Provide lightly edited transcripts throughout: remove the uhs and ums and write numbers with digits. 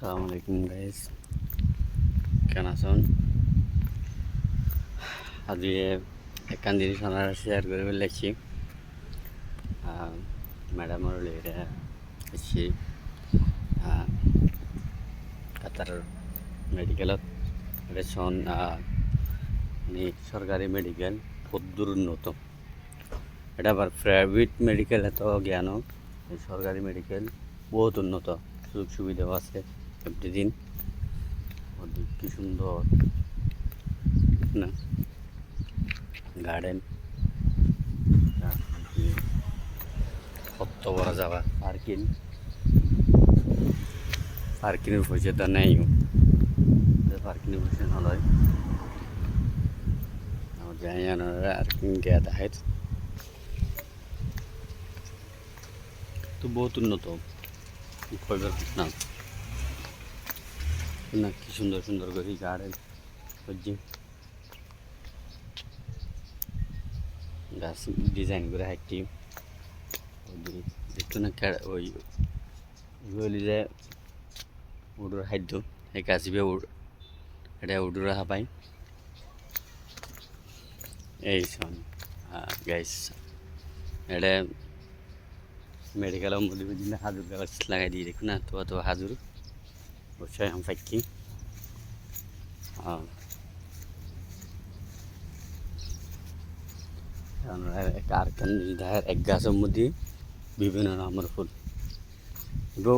আসসালামু আলাইকুম গাইস, কেন আছেন? আজকে একখান জিনিস আপনারা শেয়ার করে ফেলেছি। ম্যাডামৰ লেগে এসেছি কাতার মেডিকেলত। রেশন সরকারি মেডিকেল বহুত উন্নত। এটা আবার প্রাইভেট মেডিকেল এত জ্ঞান, সরকারি মেডিকেল বহুত উন্নত, সুযোগ সুবিধাও আছে এভরিদিন। কি সুন্দর না গার্ডেন, কত বড় যাবা পার্কিংয়ের পয়সা তো নেই, পার্কিংয়ের পয়সা নয় পার্কিং গিয়া দেখায় তো বহুত উন্নত। না না কি সুন্দর সুন্দর করে গার্ডেন বুঝছি, গাছ ডিজাইন করে হাঁটছি দেখতো না। ওই বলি যে উডুর খাদ্য এই গাছিবে এটা উডুর হাবাই এই শোন গাইস। এটা মেডিকেলের মধ্যে বিভিন্ন হাজুর গাছ লাগাই দিয়ে দেখুন না, তো হাজুর অবশ্যই আমি ফাঁকি। আরখান এক গাছের মধ্যে বিভিন্ন নামের ফুল, এবার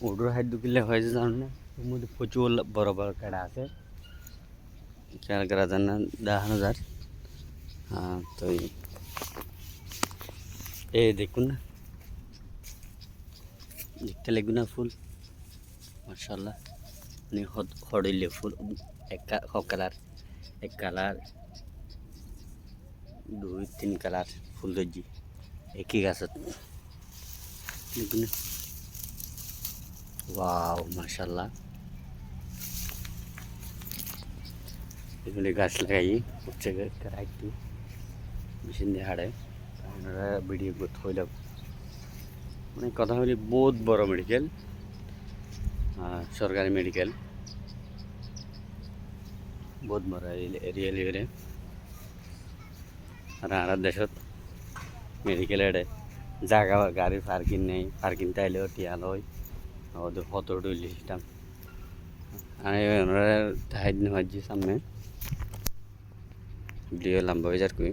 ওডুর খাদ্য কিনলে হয় যে জানো না, ওর মধ্যে প্রচুর বড় বড় কেড়া আছে, খেয়াল করা যান না দেখানো যার। তো এই দেখুন না, দেখতে লাগবে না ফুল মাশাআল্লাহ, মানে হড়ইলে ফুল এক কালার, এক কালার দুই তিন কালার ফুল ধরছি একই গাছত দেখুন। ওয়াও মাশাআল্লাহ, এগুলি গাছ লাগাই হচ্ছে একটু মেশিন দিয়ে হাড়ে আপনারা ভিডিও করতে হইল। মানে কথা হলি বহুত বড় মেডিকেল, সরকারি মেডিকেল বহুত বড় এরিয়া লিয়ে। আর আর দেশত মেডিকেল এডে জায়গা গাড়ির পার্কিং নেই, পার্কিং তাইলেও টিয়া লয় ওদের ফটো তুলি সিস্টেম। আমি ওনারা সামনে ভিডিও লম্বা হয়ে যার কই।